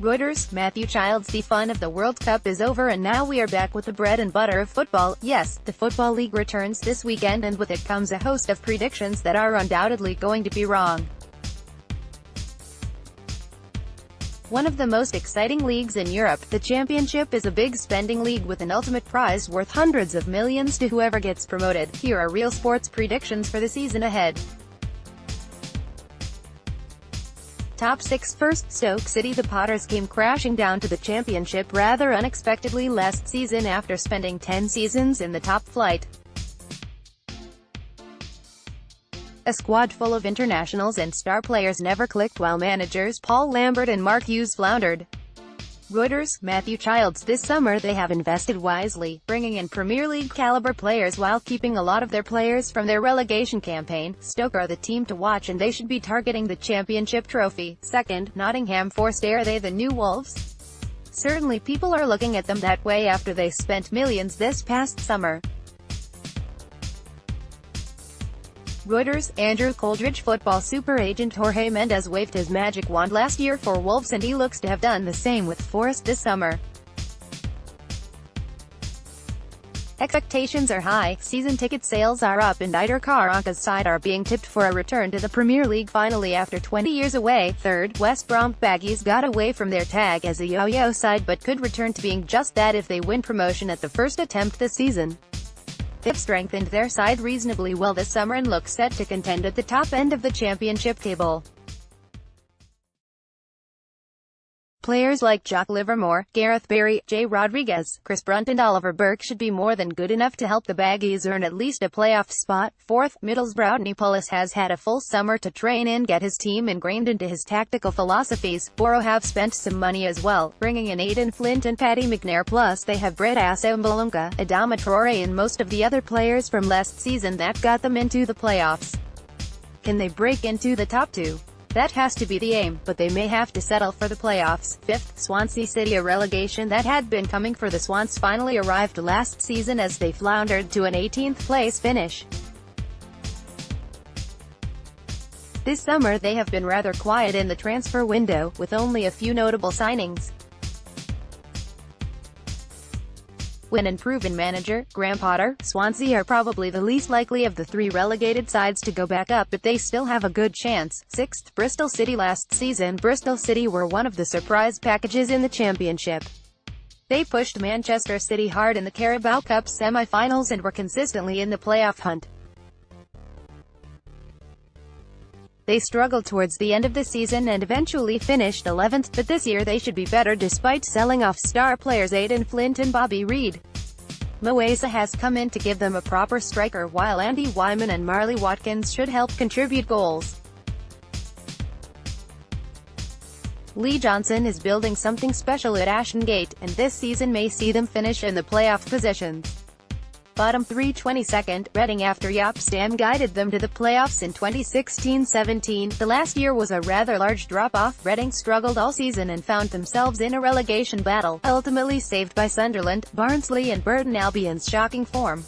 Reuters, Matthew ChildsThe fun of the World Cup is over and now we are back with the bread and butter of football. Yes, the Football League returns this weekend and with it comes a host of predictions that are undoubtedly going to be wrong. One of the most exciting leagues in Europe, the Championship is a big spending league with an ultimate prize worth hundreds of millions to whoever gets promoted. Here are RealSport's predictions for the season ahead. Top 6 first, Stoke City The Potters came crashing down to the Championship rather unexpectedly last season after spending 10 seasons in the top flight. A squad full of internationals and star players never clicked while managers Paul Lambert and Mark Hughes floundered. Reuters, Matthew ChildsThe this summer they have invested wisely, bringing in Premier League caliber players while keeping a lot of their players from their relegation campaign. Stoke are the team to watch and they should be targeting the Championship trophy. Second, Nottingham Forest, are they the new Wolves? Certainly people are looking at them that way after they spent millions this past summer. Reuters, Andrew Coldridge football super agent Jorge Mendes waved his magic wand last year for Wolves and he looks to have done the same with Forest this summer. Expectations are high, season ticket sales are up and Ider Karanka's side are being tipped for a return to the Premier League finally after 20 years away. Third, West Brom Baggies got away from their tag as a yo-yo side but could return to being just that if they win promotion at the first attempt this season. They've strengthened their side reasonably well this summer and look set to contend at the top end of the Championship table. Players like Jock Livermore, Gareth Barry, Jay Rodriguez, Chris Brunt and Oliver Burke should be more than good enough to help the Baggies earn at least a playoff spot. Fourth, Middlesbrough Nipolis has had a full summer to train and get his team ingrained into his tactical philosophies. Borough have spent some money as well, bringing in Aidan Flint and Paddy McNair, plus they have bred Asa Mbalunga, Adama Traore and most of the other players from last season that got them into the playoffs. Can they break into the top 2? That has to be the aim, but they may have to settle for the playoffs. Fifth, Swansea City, a relegation that had been coming for the Swans finally arrived last season as they floundered to an 18th place finish. This summer they have been rather quiet in the transfer window, with only a few notable signings. When and proven manager, Graham Potter, Swansea are probably the least likely of the 3 relegated sides to go back up but they still have a good chance. Sixth, Bristol City last season Bristol City were one of the surprise packages in the Championship. They pushed Manchester City hard in the Carabao Cup semi-finals and were consistently in the playoff hunt. They struggled towards the end of the season and eventually finished 11th, but this year they should be better despite selling off star players Aidan Flint and Bobby Reid. Moesa has come in to give them a proper striker while Andy Wyman and Marley Watkins should help contribute goals. Lee Johnson is building something special at Ashton Gate, and this season may see them finish in the playoff positions. Bottom 3 22nd, Reading after Jaap Stam guided them to the playoffs in 2016-17. The last year was a rather large drop-off. Reading struggled all season and found themselves in a relegation battle, ultimately saved by Sunderland, Barnsley and Burton Albion's shocking form.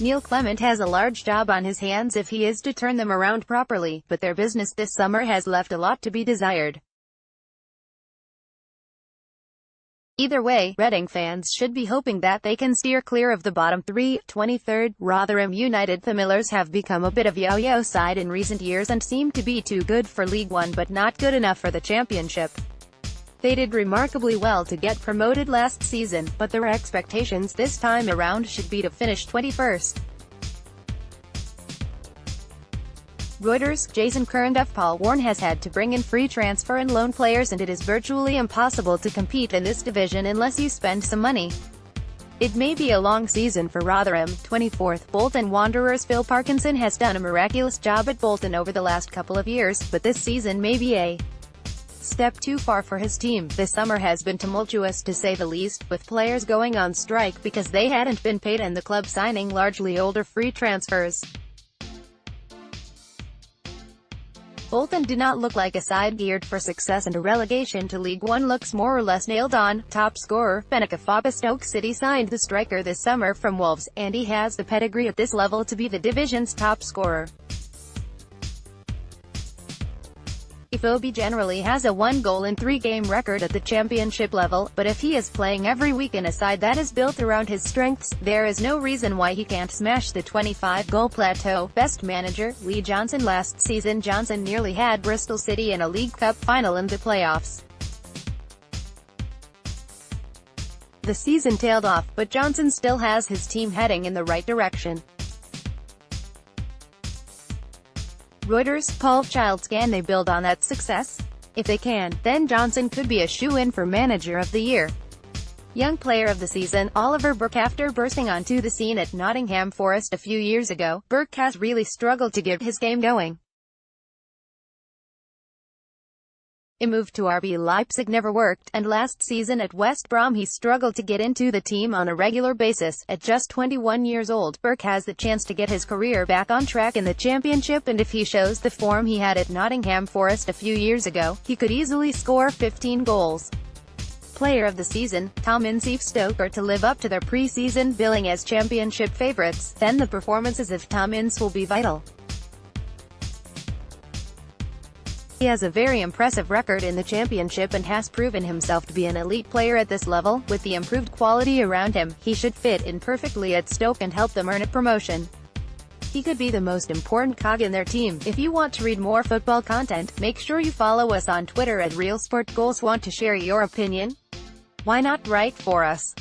Neil Clement has a large job on his hands if he is to turn them around properly, but their business this summer has left a lot to be desired. Either way, Reading fans should be hoping that they can steer clear of the bottom 3. 23rd, Rotherham United. The Millers have become a bit of yo-yo side in recent years and seem to be too good for League One but not good enough for the Championship. They did remarkably well to get promoted last season, but their expectations this time around should be to finish 21st. Reuters, Jason Curran. Paul Warne has had to bring in free transfer and loan players and it is virtually impossible to compete in this division unless you spend some money. It may be a long season for Rotherham. 24th, Bolton Wanderers. Phil Parkinson has done a miraculous job at Bolton over the last couple of years, but this season may be a step too far for his team. This summer has been tumultuous to say the least, with players going on strike because they hadn't been paid and the club signing largely older free transfers. Bolton do not look like a side geared for success and a relegation to League One looks more or less nailed on. Top scorer, Benica Faba. Stoke City signed the striker this summer from Wolves, and he has the pedigree at this level to be the division's top scorer. If Iwobi generally has a 1-goal-in-3-game record at the championship level, but if he is playing every week in a side that is built around his strengths, there is no reason why he can't smash the 25-goal plateau. Best manager, Lee Johnson. Last season Johnson nearly had Bristol City in a League Cup final in the playoffs. The season tailed off, but Johnson still has his team heading in the right direction. REUTERS, Paul Childs. Can they build on that success? If they can, then Johnson could be a shoo-in for Manager of the Year. Young Player of the Season, Oliver Burke. After bursting onto the scene at Nottingham Forest a few years ago, Burke has really struggled to get his game going. A move to RB Leipzig never worked, and last season at West Brom he struggled to get into the team on a regular basis. At just 21 years old, Burke has the chance to get his career back on track in the Championship, and if he shows the form he had at Nottingham Forest a few years ago, he could easily score 15 goals. Player of the Season, Tom Ince. If Stoke are to live up to their pre-season billing as Championship favourites, then the performances of Tom Ince will be vital. He has a very impressive record in the Championship and has proven himself to be an elite player at this level. With the improved quality around him, he should fit in perfectly at Stoke and help them earn a promotion. He could be the most important cog in their team. If you want to read more football content, make sure you follow us on Twitter at RealSport Goals. Want to share your opinion? Why not write for us?